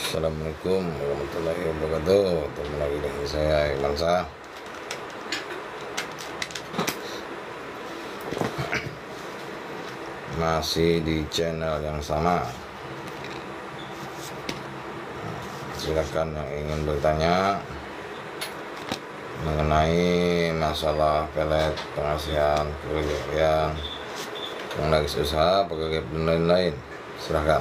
Assalamualaikum warahmatullahi wabarakatuh. Ketemu lagi dengan saya Imansa. Masih di channel yang sama. Silakan yang ingin bertanya mengenai masalah pelet, pengasihan, kegiatan, penagih usaha, pekerja dan lain-lain, silahkan.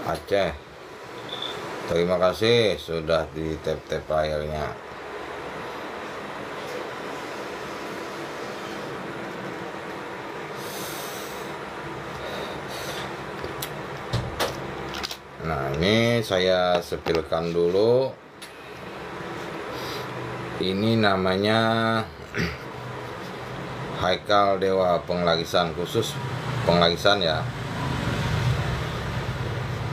Aceh, terima kasih sudah di tap-tap layarnya. Nah, ini saya sepilkan dulu. Ini namanya Haikal Dewa Penglagisan, khusus penglagisan ya,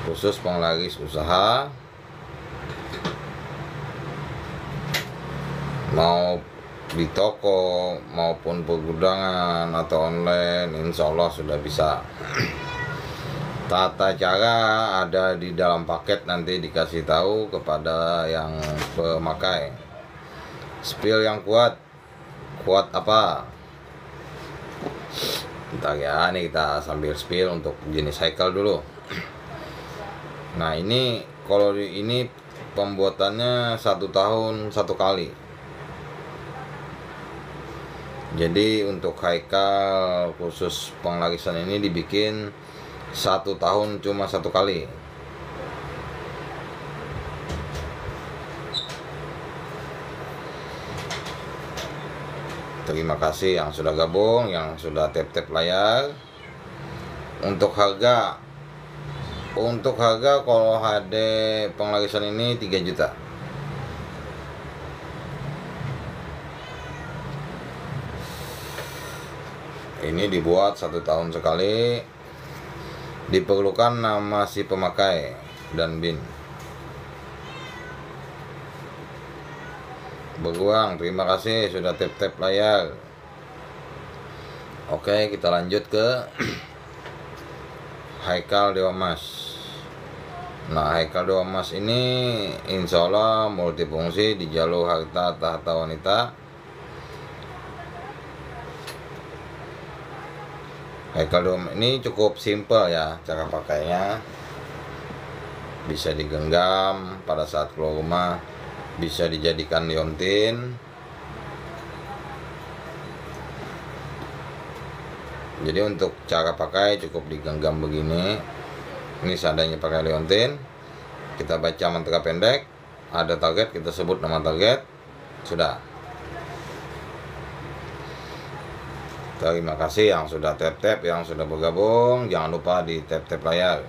khusus penglagis usaha, mau di toko maupun pergudangan atau online, insya Allah sudah bisa. Tata cara ada di dalam paket, nanti dikasih tahu kepada yang pemakai. Spill yang kuat apa? Bentar ya, ini kita sambil spill untuk jenis Haikal dulu. Nah, ini kalau ini pembuatannya 1 tahun 1 kali. Jadi untuk Haikal khusus penglagisan ini dibikin 1 tahun cuma 1 kali. Terima kasih yang sudah gabung, yang sudah tap-tap layar. Untuk harga kalau HD penglagisan ini 3 juta. Ini dibuat 1 tahun sekali. Diperlukan nama si pemakai dan BIN. Beruang, terima kasih sudah tap-tap layar. Oke, kita lanjut ke Haikal Dewa Mas. Nah, Haikal Dewa Mas ini insya Allah multifungsi di jalur harta tahta wanita. Haikal Dewa Mas ini cukup simple ya cara pakainya. Bisa digenggam pada saat keluar rumah, bisa dijadikan liontin. Jadi untuk cara pakai cukup digenggam begini. Ini seandainya pakai liontin, kita baca mantra pendek, ada target, kita sebut nama target, sudah. Terima kasih yang sudah tap-tap, yang sudah bergabung. Jangan lupa di tap-tap layar.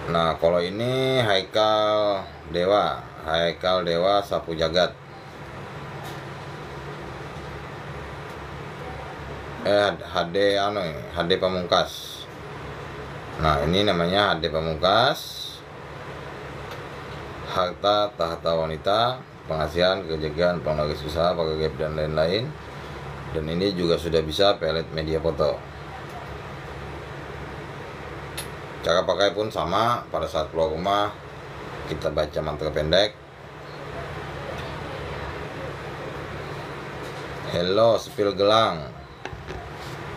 Nah, kalau ini Haikal Dewa Sapu Jagat. HD Pamungkas. Nah, ini namanya HD Pamungkas. Harta tahta wanita, pengasihan, kejagaan, penglagis usaha, pakai gap dan lain-lain. Dan ini juga sudah bisa pelet media foto. Cara pakai pun sama, pada saat keluar rumah kita baca mantra pendek. Hello, sepil gelang.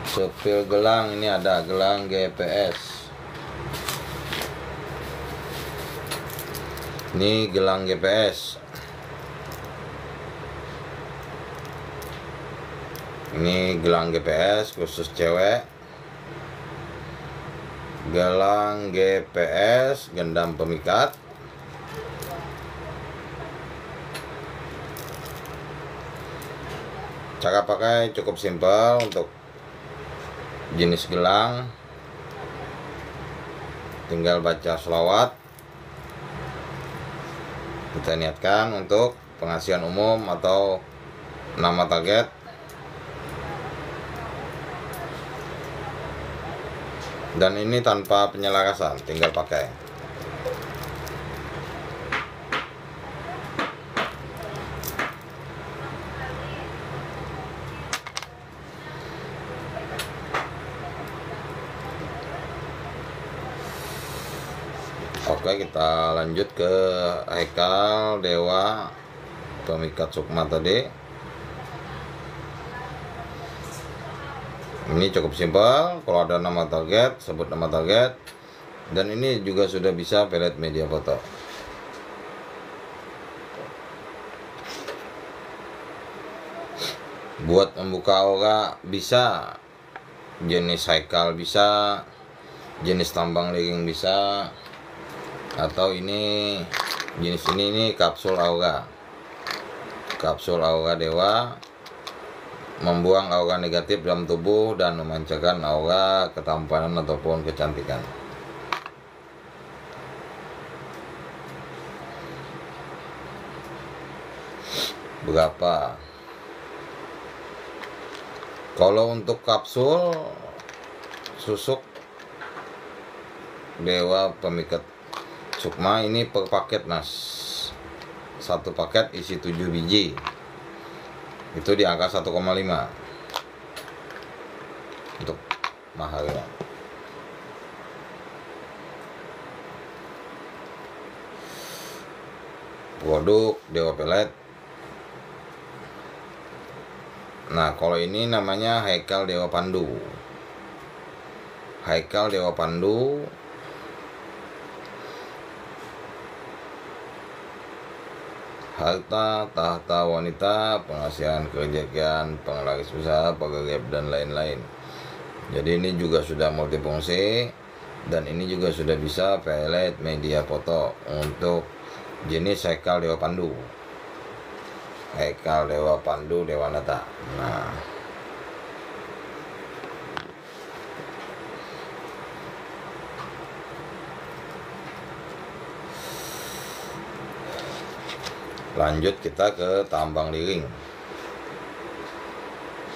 Sepil gelang, ini ada gelang GPS. Ini gelang GPS. Ini gelang GPS khusus cewek. Gelang GPS gendam pemikat. Cara pakai cukup simpel. Untuk jenis gelang tinggal baca sholawat. Kita niatkan untuk pengasihan umum atau nama target. Dan ini tanpa penyelarasan, tinggal pakai. Oke, kita lanjut ke Haikal Dewa Pemikat Sukma tadi. Ini cukup simpel, kalau ada nama target, sebut nama target. Dan ini juga sudah bisa pelet media foto. Buat membuka aura bisa, jenis Haikal bisa, jenis tambang liring bisa, atau ini jenis ini kapsul aura. Kapsul aura dewa membuang aura negatif dalam tubuh dan memancarkan aura ketampanan ataupun kecantikan. Berapa? Kalau untuk kapsul susuk Dewa Pemikat Sukma ini per paket, Mas. Satu paket isi 7 biji. Itu di angka 1,5 untuk mahalnya. Produk Dewa Pelet. Nah, kalau ini namanya Haikal Dewa Pandu. Haikal Dewa Pandu harta, tahta wanita, penghasilan kerjaan, penglaris usaha, pegawai dan lain-lain. Jadi ini juga sudah multifungsi, dan ini juga sudah bisa pelet media foto untuk jenis Haikal Dewa Pandu. Haikal Dewa Pandu Dewanata. Nah, lanjut kita ke tambang liring.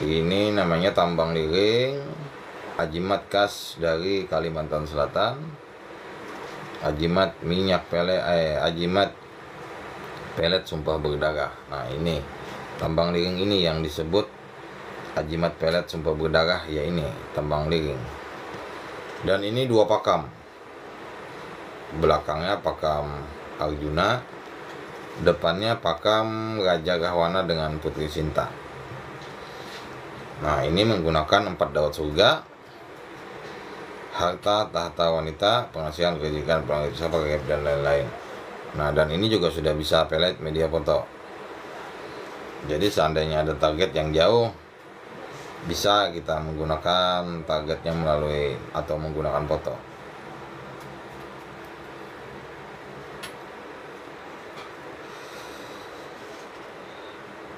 Ini namanya tambang liring, ajimat khas dari Kalimantan Selatan. Ajimat minyak pelet, ajimat pelet sumpah berdarah. Nah, ini tambang liring ini yang disebut ajimat pelet sumpah berdarah, ya ini tambang liring. Dan ini 2 pakam. Belakangnya pakam Arjuna, depannya pakam Raja Rahwana dengan Putri Sinta. Nah, ini menggunakan 4 dawat surga, harta, tahta wanita, penghasilan kerjaan, penglaris usaha, pegawai dan lain-lain. Nah, dan ini juga sudah bisa pelet media foto. Jadi seandainya ada target yang jauh, bisa kita menggunakan targetnya melalui atau menggunakan foto.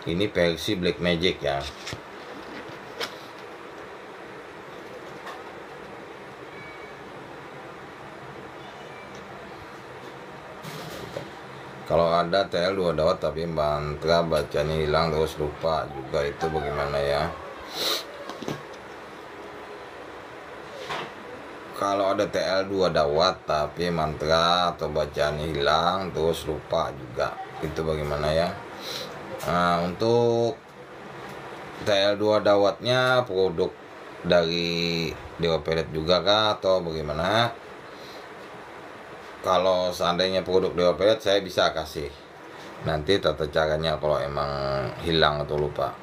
Ini versi Black Magic ya. Kalau ada TL 2 dawat tapi mantra bacanya hilang terus lupa juga, itu bagaimana ya? Kalau ada TL 2 dawat tapi mantra atau bacanya hilang terus lupa juga, itu bagaimana ya? Nah, untuk TL2 dawatnya produk dari Dewa Pelet juga kah atau bagaimana? Kalau seandainya produk Dewa Pelet, saya bisa kasih nanti tata caranya kalau emang hilang atau lupa.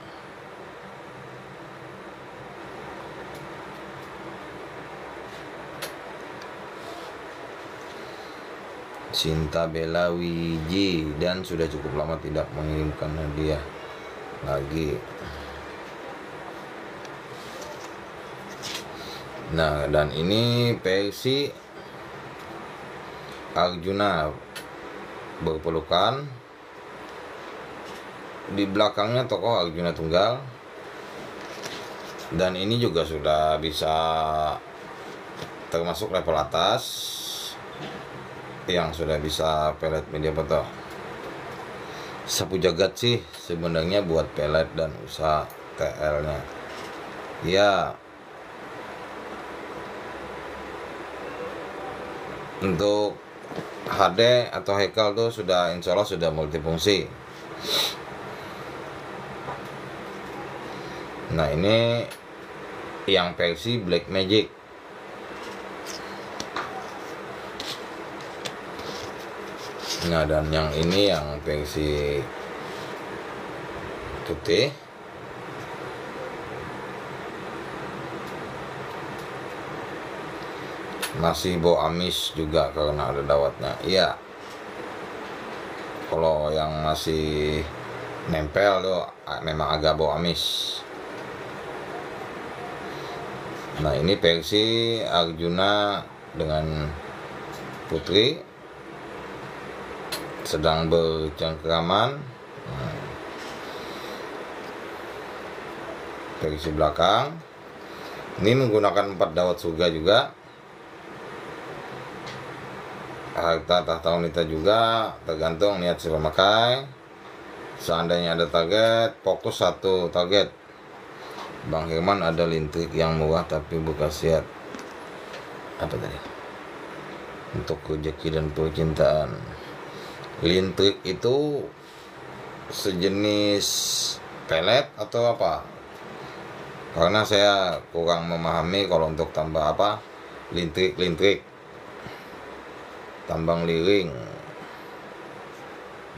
Sinta Bella Wiji, dan sudah cukup lama tidak mengirimkan hadiah lagi. Nah, dan ini versi Arjuna berpelukan, di belakangnya tokoh Arjuna tunggal, dan ini juga sudah bisa termasuk level atas yang sudah bisa pelet media foto. Sapu jagat sih sebenarnya buat pelet dan usaha TL-nya ya. Untuk HD atau Haikal tuh sudah insya Allah sudah multifungsi. Nah, ini yang versi Black Magic. Nah, dan yang ini yang pensi putih. Masih bau amis juga karena ada dawatnya. Iya. Kalau yang masih nempel tuh memang agak bau amis. Nah, ini versi Arjuna dengan Putri sedang bercengkraman. Versi belakang ini menggunakan 4 dawat surga juga, harta tahta wanita juga, tergantung niat si pemakai. Seandainya ada target, fokus satu target. Bang Herman ada lintrik yang murah tapi berkhasiat apa tadi? Untuk rezeki dan percintaan. Lintrik itu sejenis pelet atau apa? Karena saya kurang memahami kalau untuk tambah apa lintrik tambang liring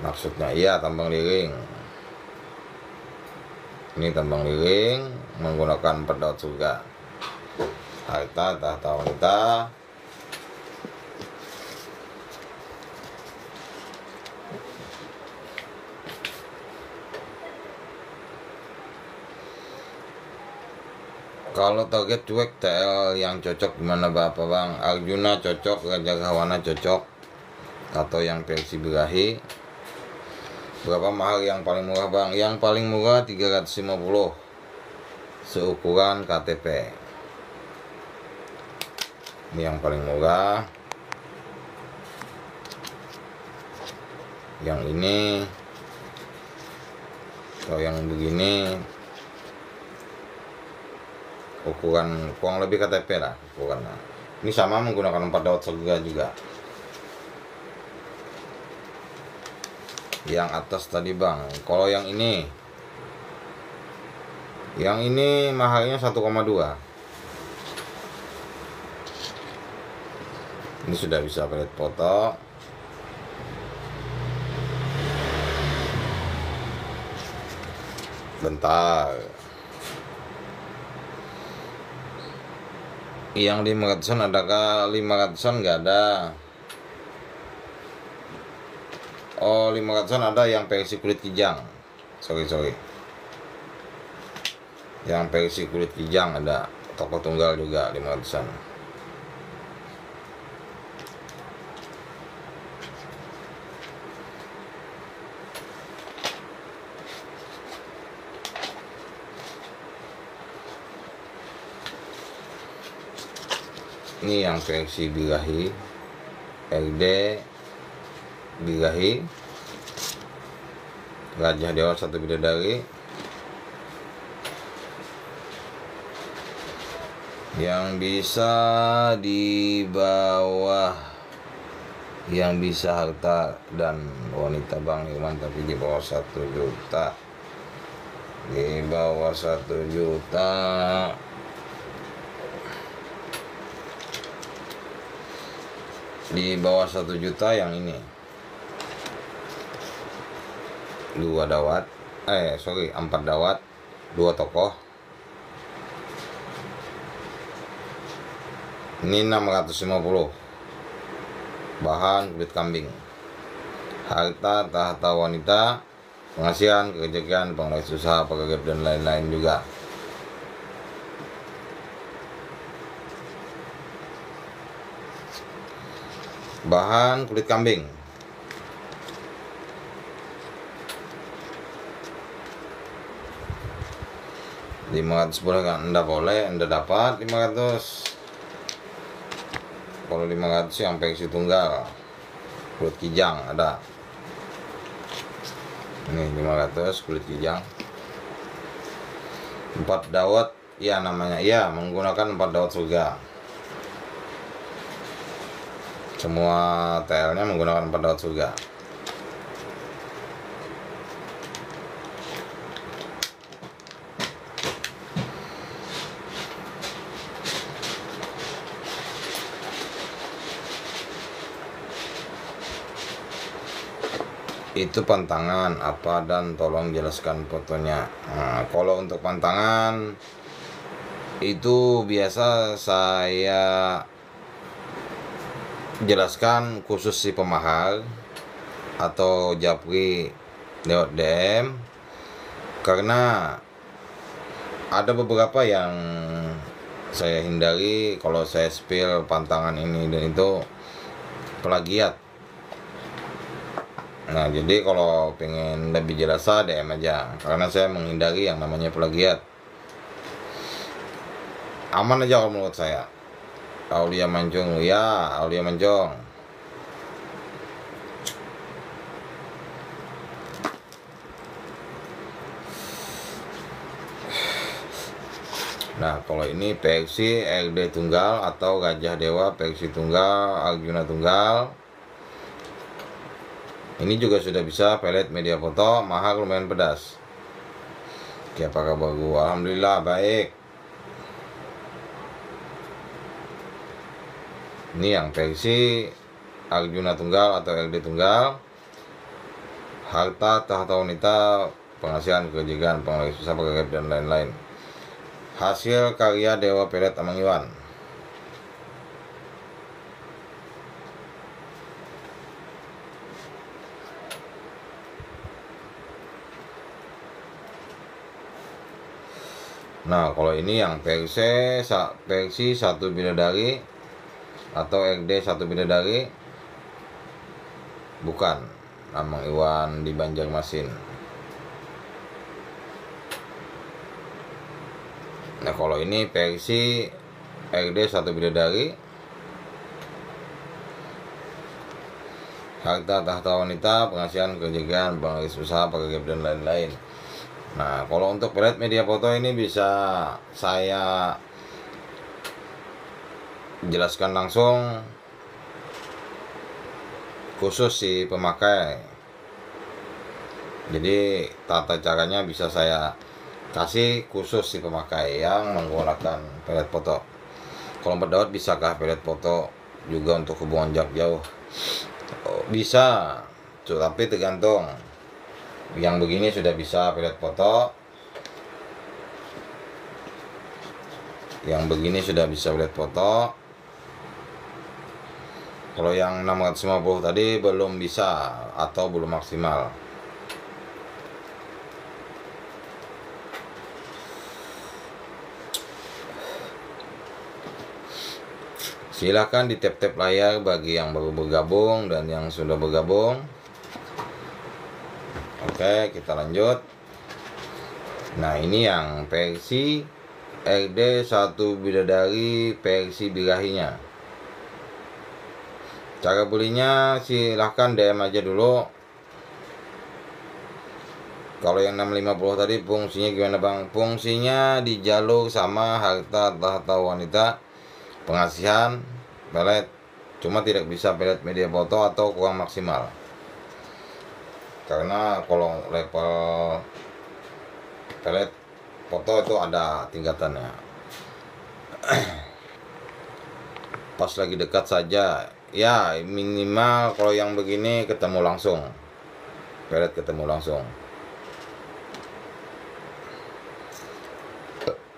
maksudnya. Iya, tambang liring. Ini tambang liring menggunakan 4 dawat surga, harta tahta wanita. Kalau target cuek, TL yang cocok gimana Bapak Bang? Arjuna cocok, Raja Gawana cocok, atau yang versi birahi. Berapa mahal yang paling murah Bang? Yang paling murah 350 seukuran KTP. Ini yang paling murah. Yang ini, kalau yang begini ukuran kurang lebih KTP lah ukurannya. Ini sama menggunakan 4 dawat surga juga. Yang atas tadi Bang, kalau yang ini mahalnya 1,2. Ini sudah bisa pelet foto. Bentar. Yang 500an adakah? 500an nggak ada. Oh, 500an ada yang versi kulit kijang. Sorry. Yang versi kulit kijang ada. Toko tunggal juga 500an. Ini yang versi birahi, RD birahi, Raja Dewa Satu Bidadari. Yang bisa di bawah, yang bisa harta dan wanita Bang Herman, tapi di bawah 1 juta. Di bawah 1 juta. Di bawah 1 juta yang ini 4 dawat 4 dawat 2 tokoh. Ini 650, bahan kulit kambing, harta tahta wanita, penghasilan, kerejekian, penglaris usaha, pegawai dan lain-lain juga. Bahan kulit kambing. $500 boleh kan? Anda boleh, Anda dapat 500. Kalau 500 yang versi tunggal kulit kijang ada. Ini 500 kulit kijang. 4 dawat, ya namanya, ya menggunakan 4 dawat surga. Semua TL-nya menggunakan 4 dawat surga. itu pantangan apa, dan tolong jelaskan fotonya. Nah, kalau untuk pantangan itu biasa saya jelaskan khusus si pemahal atau japri lewat DM, karena ada beberapa yang saya hindari kalau saya spill pantangan ini dan itu plagiat. Nah, jadi kalau pengen lebih jelas DM aja, karena saya menghindari yang namanya plagiat. Aman aja kalau menurut saya. Aulia Mancung, ya Aulia Mancung. Nah, kalau ini PXI LD tunggal atau Gajah Dewa PXI tunggal, Arjuna tunggal. Ini juga sudah bisa pelet media foto, mahal lumayan pedas. Oke, apa kabar gua? Alhamdulillah baik. Ini yang versi Arjuna tunggal atau LD tunggal, harta tahta wanita, penghasilan kejigan, pengelola susah pegawai dan lain-lain. Hasil karya Dewa Pelet Amang Iwan. Nah, kalau ini yang versi satu bidadari atau LD satu bidadari, bukan Amang Iwan di Banjarmasin. Nah, kalau ini versi LD satu bidadari, harta tahta wanita, penghasilan kejigan, penggaris usaha, pegawai dan lain-lain. Nah, kalau untuk pelet media foto ini bisa saya jelaskan langsung khusus si pemakai. Jadi tata caranya bisa saya kasih khusus si pemakai yang menggunakan pelet foto. Kalau berdawat bisakah pelet foto juga untuk hubungan jarak jauh? Bisa, tapi tergantung. Yang begini sudah bisa pelet foto, yang begini sudah bisa pelet foto. Kalau yang 650 tadi belum bisa atau belum maksimal. Silahkan di tap-tap layar bagi yang baru bergabung dan yang sudah bergabung. Oke, kita lanjut. Nah, ini yang versi LD satu bidadari versi birahinya. Cara belinya silahkan DM aja dulu. Kalau yang 650 tadi fungsinya gimana bang? Fungsinya di jalur sama harta tahta wanita, pengasihan, pelet. Cuma tidak bisa pelet media foto atau kurang maksimal. Karena kalau level pelet foto itu ada tingkatannya. Pas lagi dekat saja. Ya minimal kalau yang begini ketemu langsung, pelet ketemu langsung.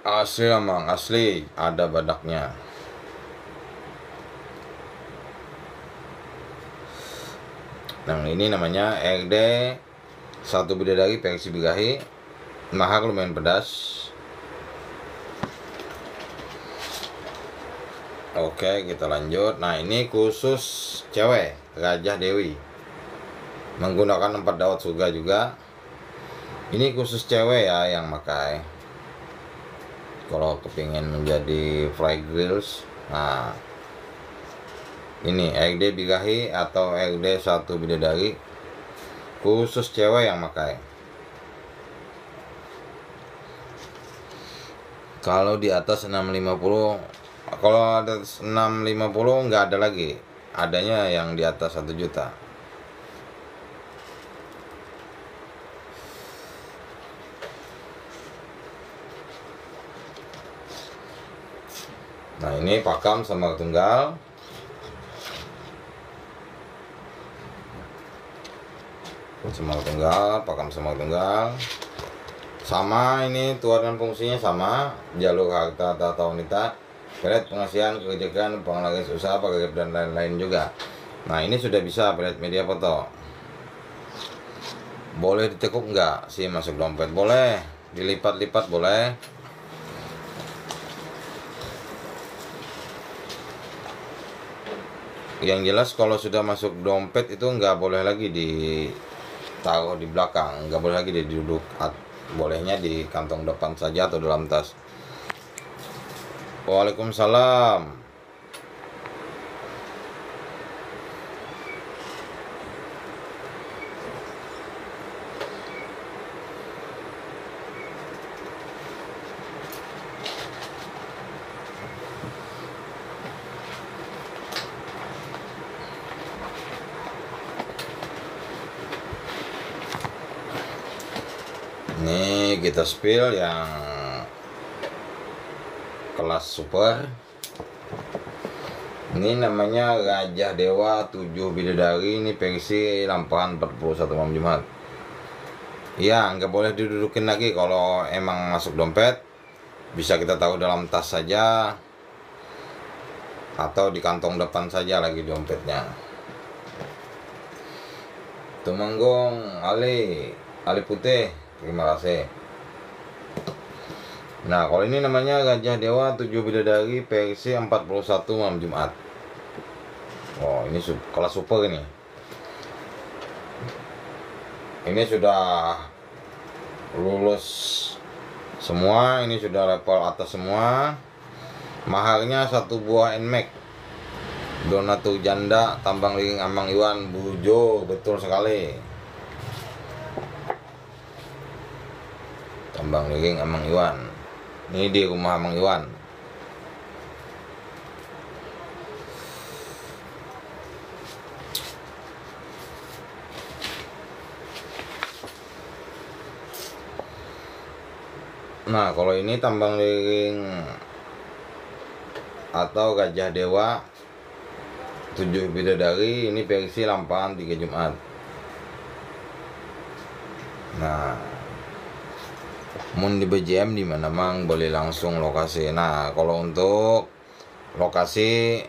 Asli emang asli ada badaknya. Nah, ini namanya LD satu bidadari versi birahi, mahal lumayan pedas. Oke, kita lanjut. Nah, ini khusus cewek, Gajah Dewi. Menggunakan 4 dawat surga juga. Ini khusus cewek ya yang pakai. Kalau kepingin menjadi fly grills. Nah, ini LD birahi atau LD satu bidadari. Khusus cewek yang pakai. Kalau di atas 650, kalau ada 650 nggak ada lagi, adanya yang di atas 1 juta. Nah, ini pakam sama tunggal. Semar tunggal, pakem semar tunggal. Sama ini tuan dan fungsinya sama, jalur harta atau wanita, pelet pengasihan, kebijakan, pengalaman usaha, pegawai dan lain-lain juga. Nah ini sudah bisa pelet media foto. Boleh ditekuk enggak sih masuk dompet? Boleh, dilipat-lipat boleh. Yang jelas kalau sudah masuk dompet itu enggak boleh lagi ditaruh di belakang, enggak boleh lagi diduduk. Bolehnya di kantong depan saja atau dalam tas. Waalaikumsalam. Ini kita spill yang kelas super. Ini namanya Gajah Dewa 7 Bidadari. Ini versi lampahan 41 malam Jumat. Ya, nggak boleh didudukin lagi. Kalau emang masuk dompet, bisa kita taruh dalam tas saja atau di kantong depan saja lagi dompetnya. Tumanggung Ali Putih, terima kasih. Nah kalau ini namanya Gajah Dewa 7 Bidadari versi 41 malam Jumat. Oh ini kelas super ini. Ini sudah lulus semua, ini sudah level atas semua. Mahalnya satu buah NMAX Donatur Janda Tambang Liring Amang Iwan Bujo, betul sekali. Tambang Liring Amang Iwan. Ini di rumah Amang Iwan. Nah kalau ini Tambang Liring atau Gajah Dewa 7 Bidadari, ini versi lampahan 3 Jumat. Nah mun di BJM di mana mang boleh langsung lokasi. Nah kalau untuk lokasi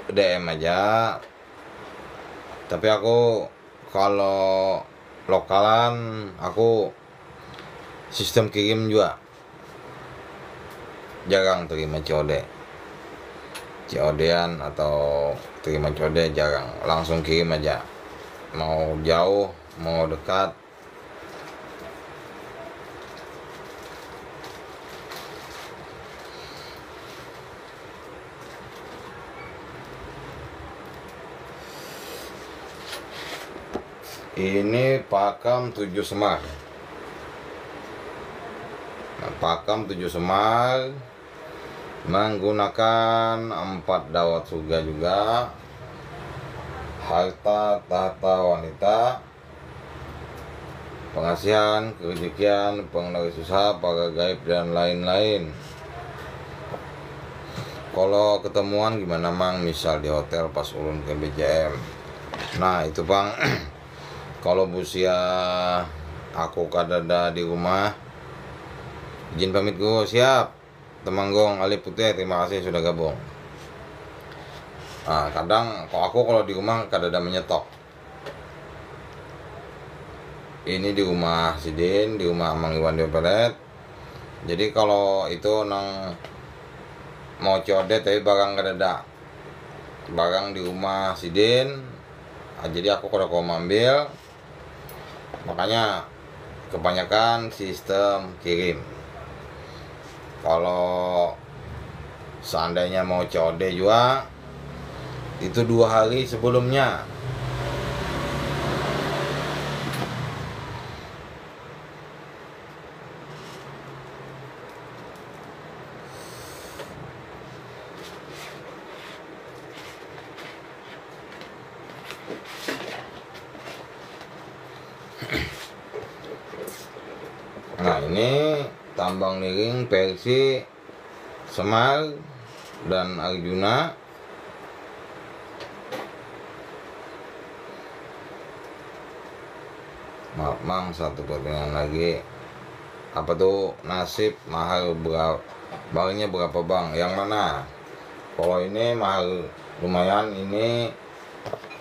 DM aja, tapi aku kalau lokalan aku sistem kirim juga, jarang terima COD-an atau terima COD jarang, langsung kirim aja, mau jauh mau dekat. Ini pakem 7 Semar. Nah, pakem 7 Semar menggunakan 4 dawat surga juga, harta tahta wanita, pengasihan, kerejekian, pengenaris usaha, pagar gaib dan lain-lain. Kalau ketemuan gimana mang, misal di hotel pas ulun ke BJM. Nah itu bang, kalau busia aku kadada di rumah, izin pamit gue. Siap Temanggong Ali Putih, terima kasih sudah gabung. Nah kadang kalau di rumah kadada menyetok. Ini di rumah Sidin, di rumah Amang Iwan Pelet. Jadi kalau itu nang mau COD tapi barang kadada, barang di rumah Sidin. Nah, jadi aku kalau ambil, makanya kebanyakan sistem kirim. Kalau seandainya mau COD juga, itu 2 hari sebelumnya. Nah ini Tambang Liring versi Semar dan Arjuna. Maaf mang, satu pertanyaan lagi. Apa tuh nasib mahal berapa? Barangnya berapa bang? Yang mana? Kalau ini mahal lumayan, ini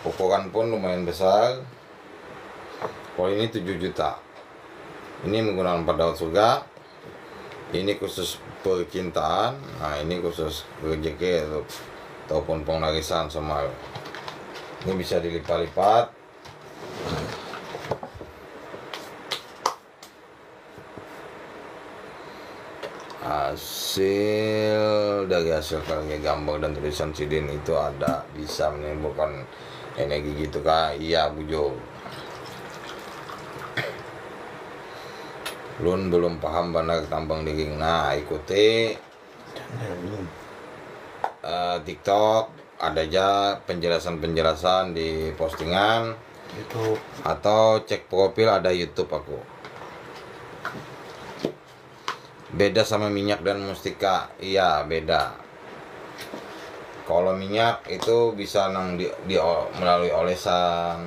ukuran pun lumayan besar. Kalau ini 7 juta. Ini menggunakan 4 daun surga. Ini khusus percintaan. Nah ini khusus rezeki ataupun pengarisan sama. Ini bisa dilipat-lipat. Hasil dari hasil karya gambar dan tulisan sidin itu ada bisa menimbulkan energi gitu kak? Iya bujo. Lun belum paham benar tambang daging. Nah ikuti TikTok, ada aja penjelasan di postingan YouTube, atau cek profil ada YouTube aku. Beda sama minyak dan mustika. Iya beda. Kalau minyak itu bisa melalui olesan,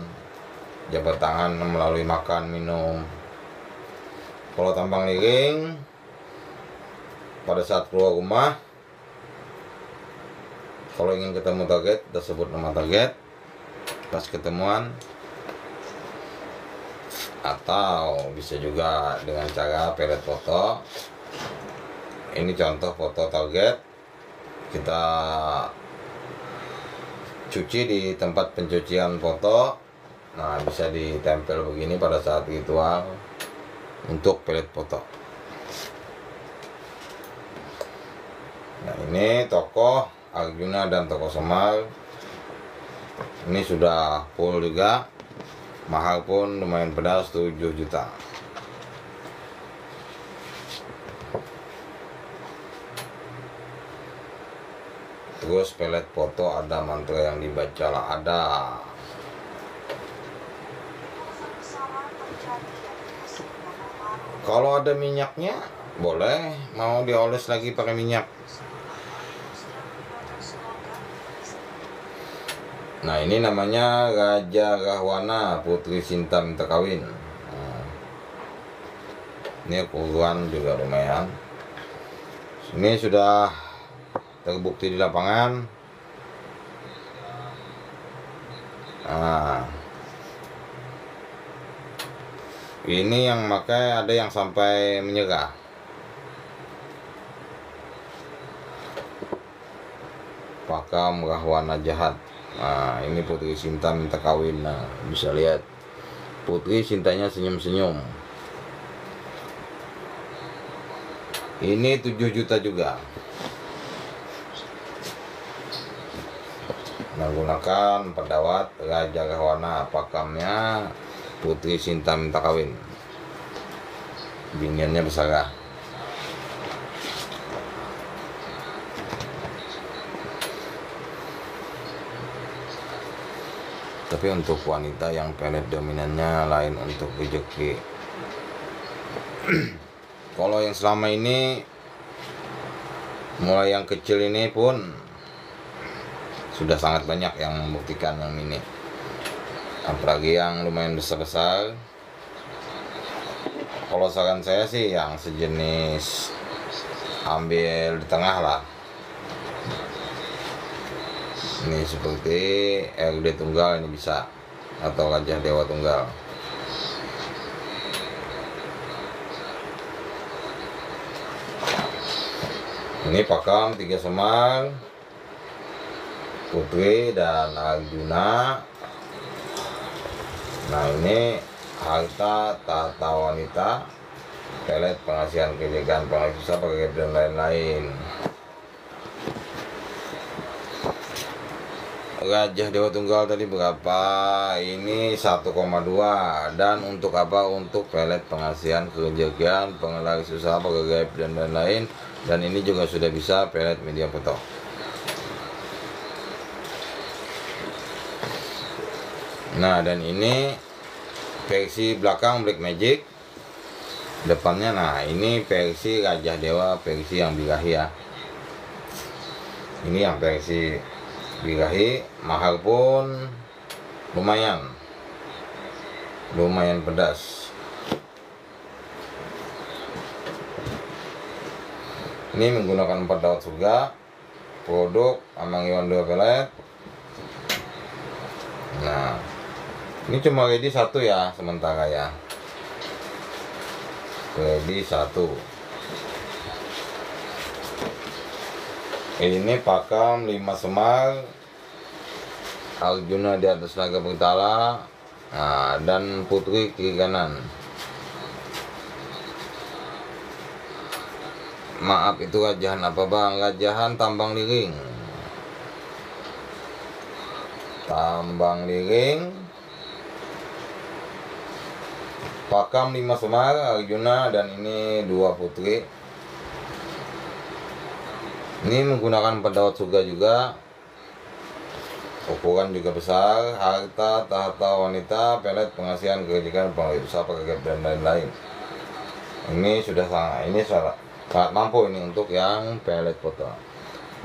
jabat tangan, melalui makan minum. Kalau tambang liring pada saat keluar rumah, kalau ingin ketemu target, kita sebut nama target pas ketemuan, atau bisa juga dengan cara pelet foto. Ini contoh foto target, kita cuci di tempat pencucian foto. Nah bisa ditempel begini pada saat ritual untuk pelet foto. Nah ini tokoh Arjuna dan tokoh Semar. Ini sudah full juga. Mahal pun lumayan pedas, 7 juta. Terus pelet foto ada mantra yang dibaca lah, ada. Kalau ada minyaknya boleh, mau dioles lagi pakai minyak. Nah ini namanya Raja Rahwana, Putri Sinta minta kawin. Nah, ini ukuran juga lumayan. Ini sudah terbukti di lapangan. Nah, ini yang pakai ada yang sampai menyerah. Pakam Rahwana jahat. Nah, ini Putri Sinta minta kawin. Nah, bisa lihat Putri Sintanya senyum-senyum. Ini 7 juta juga. Menggunakan pedawat Raja Rahwana, pakamnya Putri Sinta minta kawin. Biniannya besar. Tapi untuk wanita yang pelet dominannya lain untuk rezeki. Kalau yang selama ini, mulai yang kecil ini pun sudah sangat banyak yang membuktikan yang ini. Apalagi yang lumayan besar-besar. Kalau saran saya sih yang sejenis ambil di tengah lah. Ini seperti RD tunggal, ini bisa, atau Gajah Dewa tunggal. Ini pakam 3 Semar, Putri dan Arjuna. Nah ini harta tahta wanita, pelet pengasihan kejagaan, pengasihan susah, pakai dan lain-lain. Gajah Dewa tunggal tadi berapa? Ini 1,2. Dan untuk apa? Untuk pelet pengasihan kejagaan, pengelaris usaha, pakai gaib dan lain-lain. Dan ini juga sudah bisa pelet media foto. Nah dan ini versi belakang Black Magic, depannya. Nah ini versi Gajah Dewa, versi yang birahi ya. Ini yang versi birahi, mahal pun lumayan. lumayan pedas. Ini menggunakan 4 dawat surga, produk Amang Iwan 2 pelet. Nah, ini cuma ready 1 ya sementara ya, ready 1. Ini pakam 5 semar, Arjuna di atas naga bertala, nah, dan putri kiri kanan. Maaf, itu rajahan apa bang? Rajahan tambang liring. Tambang liring, pakam 5 semar Arjuna, dan ini 2 putri. Ini menggunakan 4 dawat surga juga, ukuran juga besar, harta tahta wanita, pelet pengasihan kebajikan, pengelola usaha, pekerjaan dan lain-lain. Ini sudah sangat mampu ini untuk yang pelet foto.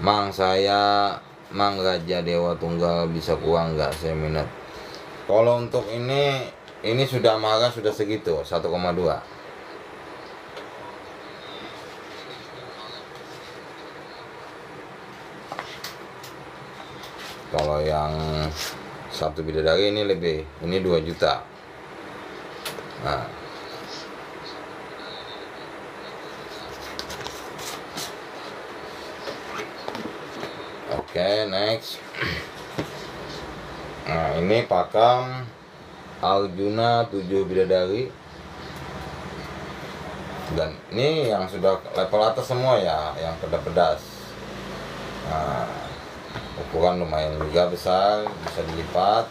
Mang, saya Mang Raja Dewa Tunggal, bisa kurang nggak, saya minat. Kalau untuk ini sudah mahal, sudah segitu 1,2. Kalau yang 1 bidadari ini lebih, ini 2 juta. Nah, oke, next. Nah, ini pakam Arjuna 7 bidadari, dan ini yang sudah level atas semua ya, yang pedas-pedas. Nah, ukuran lumayan juga besar, bisa dilipat.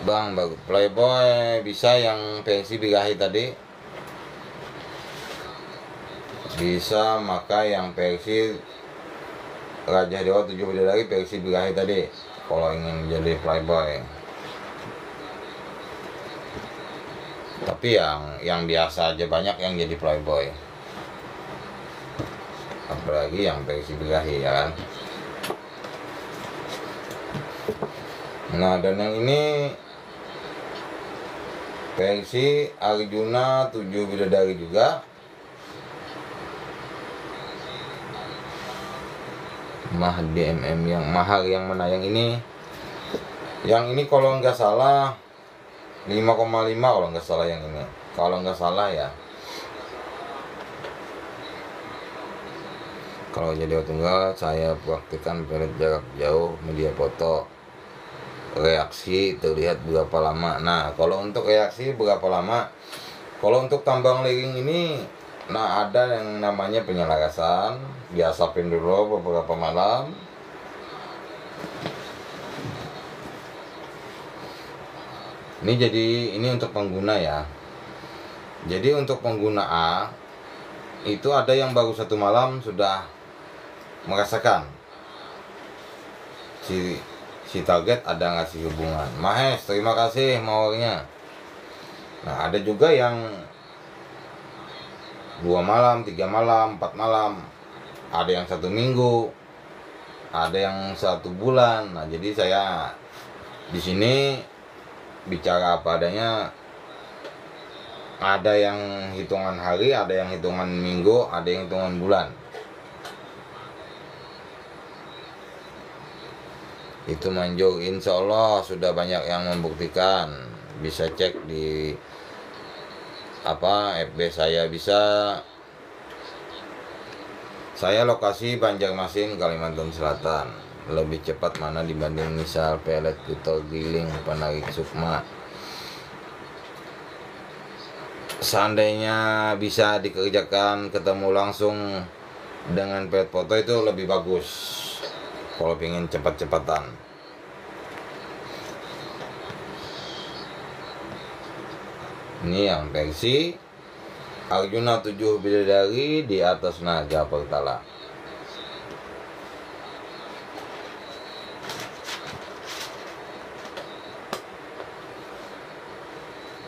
Bang, bagus Playboy, bisa yang versi birahi tadi, bisa maka yang versi Raja Dewa 7 bidadari versi birahi tadi, kalau ingin jadi Playboy. Tapi yang biasa aja banyak yang jadi Playboy, apalagi yang versi birahi ya kan. Nah, dan yang ini versi Arjuna 7 bidadari juga, mah DMM yang mahal. Yang mana yang ini? Yang ini kalau nggak salah 5,5 kalau nggak salah, yang ini kalau nggak salah ya. Kalau jadi tunggal, saya praktikkan pelet jarak jauh, media foto, reaksi terlihat berapa lama. Nah, kalau untuk reaksi berapa lama, kalau untuk tambang liring ini, nah ada yang namanya penyelarasan, diasapin dulu beberapa malam. Ini untuk pengguna ya. Jadi untuk pengguna A itu ada yang baru 1 malam sudah merasakan si target ada ngasih hubungan. Mahes, terima kasih mawarnya. Nah, ada juga yang 2 malam, 3 malam, 4 malam, ada yang 1 minggu, ada yang 1 bulan. Nah, jadi saya di sini bicara apa adanya. Ada yang hitungan hari, ada yang hitungan minggu, ada yang hitungan bulan. Itu manjur, insya Allah sudah banyak yang membuktikan. Bisa cek di FB saya, saya lokasi Banjarmasin, Kalimantan Selatan. Lebih cepat mana dibanding misal pelet putar giling penarik sukma. Seandainya bisa dikerjakan ketemu langsung dengan pelet foto itu lebih bagus kalau pengen cepat-cepatan. Ini yang versi Arjuna 7 bidadari di atas naga bertala.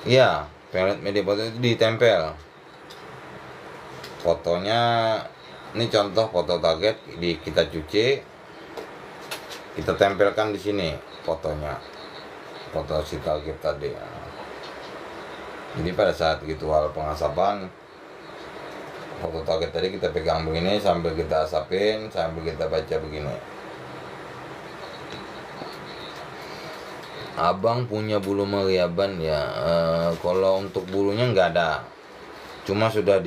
Ya, pelet media foto itu ditempel. Fotonya, ini contoh foto target kita cuci. kita tempelkan di sini fotonya, foto si target tadi. Jadi pada saat ritual pengasapan, foto target tadi kita pegang begini sambil kita asapin, sambil kita baca begini. Abang punya bulu meriaban ya? Kalau untuk bulunya nggak ada, cuma sudah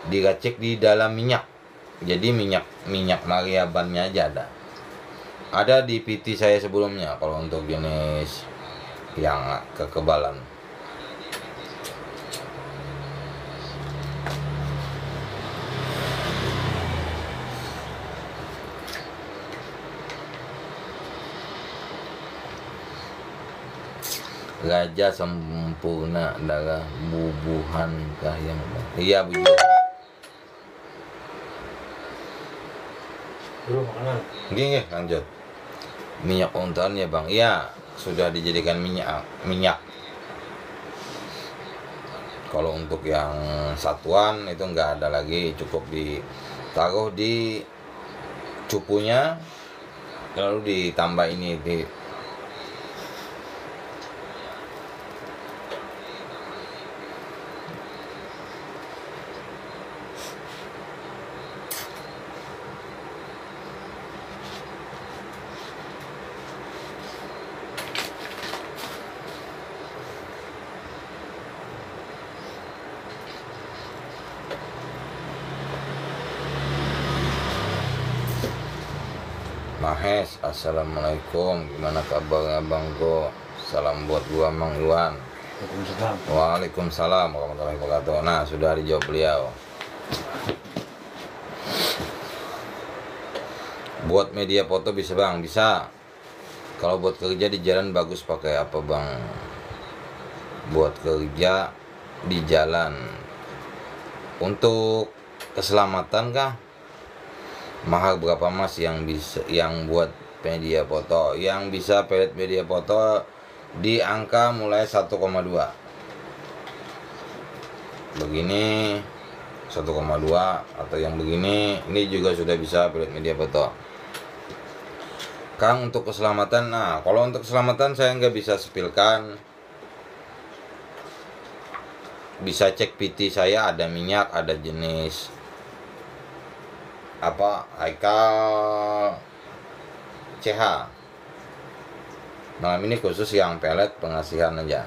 diracik di dalam minyak. Jadi minyak meriabannya aja ada di PT saya sebelumnya kalau untuk jenis yang kekebalan. Raja sempurna darah bubuhan kah yang iya Bu. Bro, makanan. Gini lanjut. Minyak ontan ya Bang. Iya, sudah dijadikan minyak. Kalau untuk yang satuan itu nggak ada lagi, cukup ditaruh di cupunya, lalu ditambah ini Mahes, assalamualaikum, gimana kabar abangku? Salam buat gua Mang Iwan. Waalaikumsalam. Waalaikumsalam warahmatullahi wabarakatuh. Nah, sudah dijawab beliau. Buat media foto bisa Bang? Bisa. Kalau buat kerja di jalan bagus pakai apa Bang? Buat kerja di jalan untuk keselamatan kah? Mahal berapa Mas yang buat media foto? Yang bisa pelet media foto di angka mulai 1,2. Begini 1,2 atau yang begini, ini juga sudah bisa pelet media foto. Kang, untuk keselamatan, nah kalau untuk keselamatan saya nggak bisa sepilkan. Bisa cek PT saya, ada minyak, ada jenis Haikal CH. Malam ini khusus yang pelet pengasihan aja.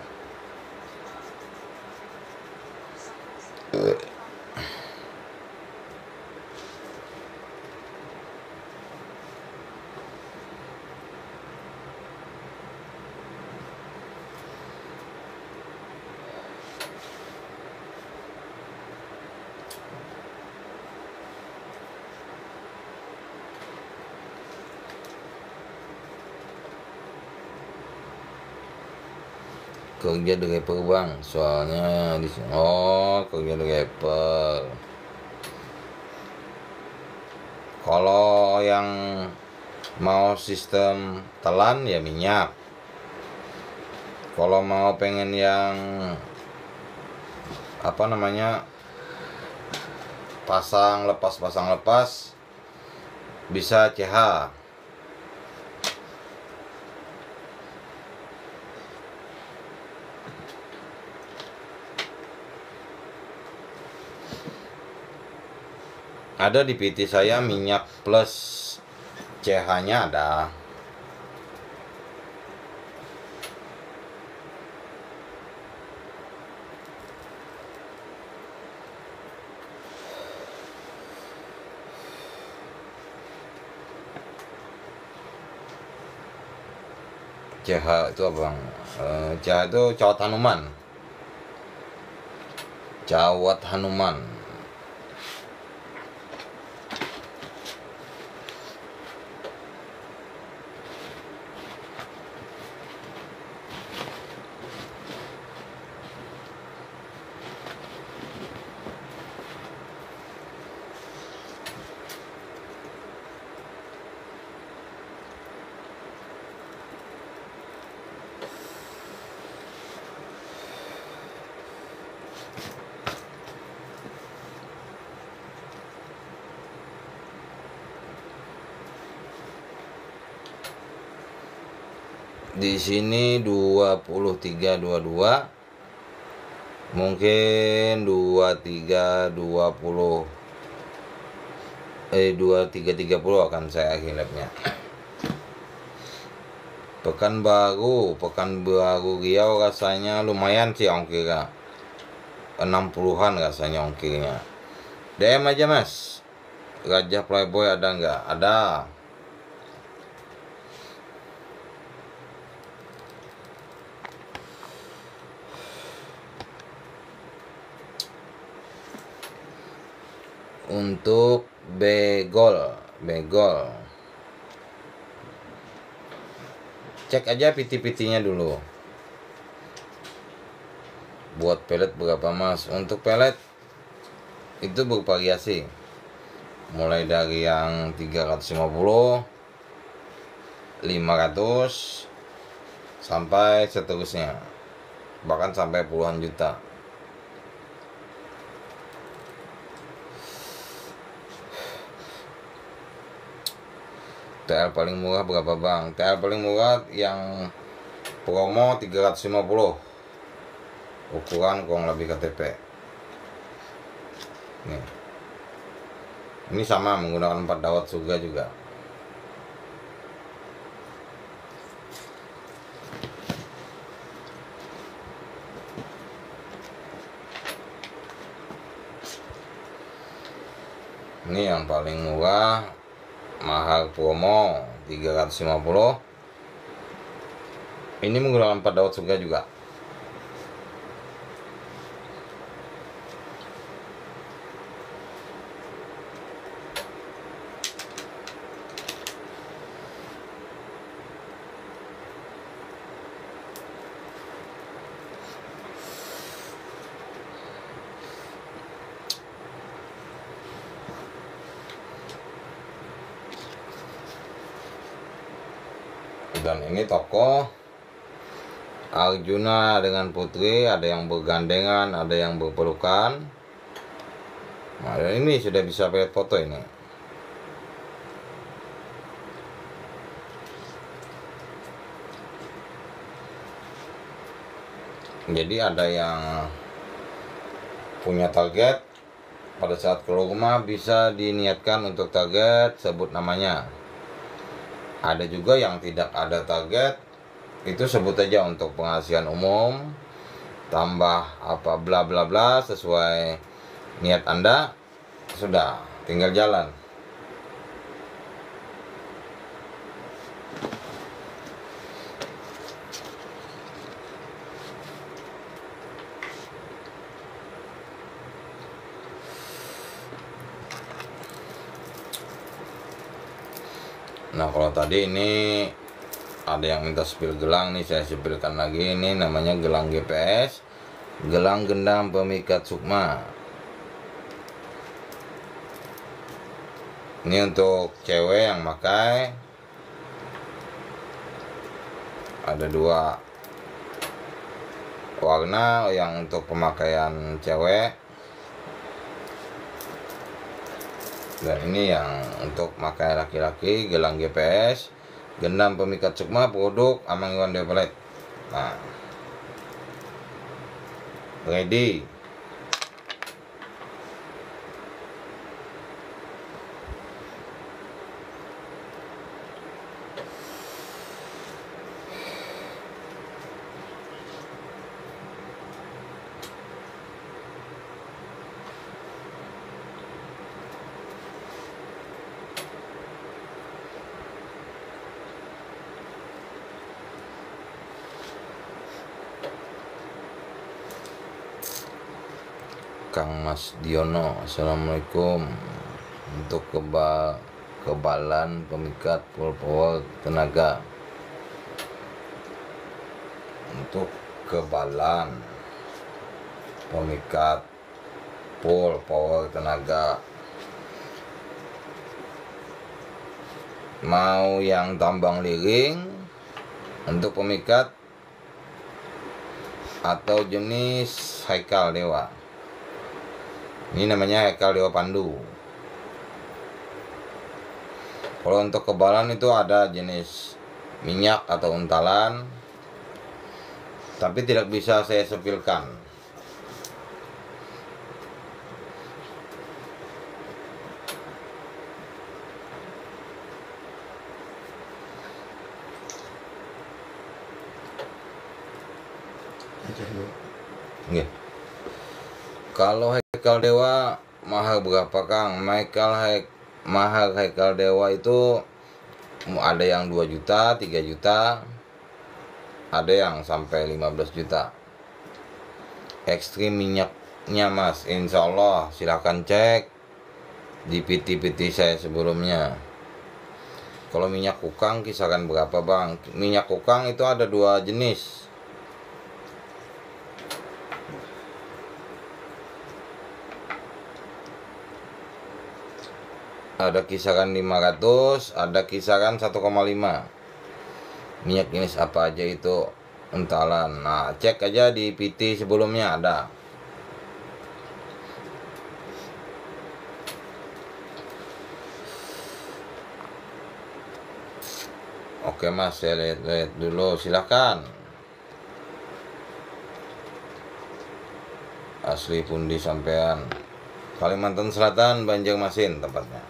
Kerja di rapper Bang, soalnya di sini. Oh, kerja di rapper. Kalau yang mau sistem telan ya minyak. Kalau mau pengen yang pasang lepas bisa CH. Ada di PT saya minyak plus CH-nya ada. CH itu apa Bang? CH itu cawat Hanuman. Cawat Hanuman. Di sini 23 22, mungkin 23 30 akan saya hilapnya. Pekanbaru Riau rasanya lumayan sih ongkirnya, 60-an rasanya ongkirnya. DM aja mas. Gajah Playboy ada nggak? Ada. Untuk begol cek aja piti-pitinya dulu. Buat pelet berapa mas? Untuk pelet itu bervariasi, mulai dari yang 350, 500 sampai seterusnya, bahkan sampai puluhan juta. TL paling murah berapa bang? TL paling murah yang promo 350, ukuran kurang lebih KTP. Nih. Ini sama menggunakan 4 dawat surga juga. Ini yang paling murah, mahal promo 350. Ini menggunakan 4 dawat surga juga. Dan ini toko Arjuna dengan Putri, ada yang bergandengan, ada yang berpelukan. Nah, ini sudah bisa lihat foto ini. Jadi ada yang punya target, pada saat keluar rumah bisa diniatkan untuk target, sebut namanya. Ada juga yang tidak ada target, itu sebut aja untuk penghasilan umum, tambah apa bla bla bla sesuai niat Anda, sudah tinggal jalan. Nah kalau tadi ini ada yang minta spill gelang nih, saya spillkan lagi. Ini namanya gelang GPS, gelang gendam pemikat sukma. Ini untuk cewek yang pakai, ada 2 warna yang untuk pemakaian cewek, dan ini yang untuk pakai laki-laki, gelang GPS, gendam pemikat sukma, produk Amang Iwan Develet. Nah, ready. Kang Mas Diono, assalamualaikum. Untuk kebalan pemikat full power tenaga. Untuk kebalan pemikat full power tenaga, mau yang tambang liring untuk pemikat atau jenis Haikal Dewa. Ini namanya Haikal Dewa Pandu. Kalau untuk kebalan itu ada jenis minyak atau untalan, tapi tidak bisa saya sepilkan. Nggih. Kalau Haikal Dewa mahal berapa Kang? Mahal Haikal Dewa itu ada yang 2 juta, 3 juta, ada yang sampai 15 juta. Ekstrim minyaknya Mas, insya Allah silahkan cek di PT-PT saya sebelumnya. Kalau minyak kukang kisaran berapa Bang? Minyak kukang itu ada 2 jenis. Ada kisaran 500, ada kisaran 1,5. Minyak jenis apa aja itu untalan. Nah, cek aja di PT sebelumnya ada. Oke Mas, saya lihat dulu, silahkan. Asli pundi sampean. Kalimantan Selatan, Banjarmasin tempatnya.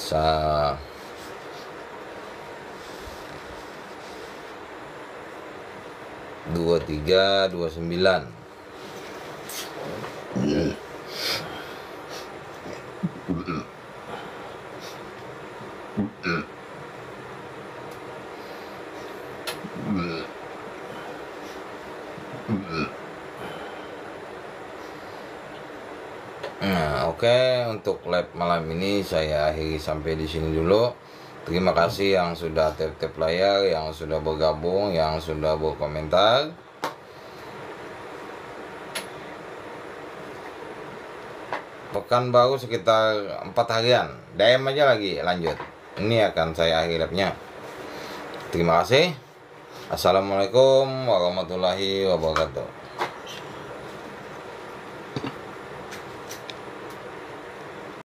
Sa 2329. Nah, oke, untuk live malam ini saya akhiri sampai di sini dulu. Terima kasih yang sudah tap-tap layar, yang sudah bergabung, yang sudah berkomentar. Pekan baru sekitar 4 harian. DM aja lagi, lanjut. Ini akan saya akhiri live-nya. Terima kasih. Assalamualaikum warahmatullahi wabarakatuh.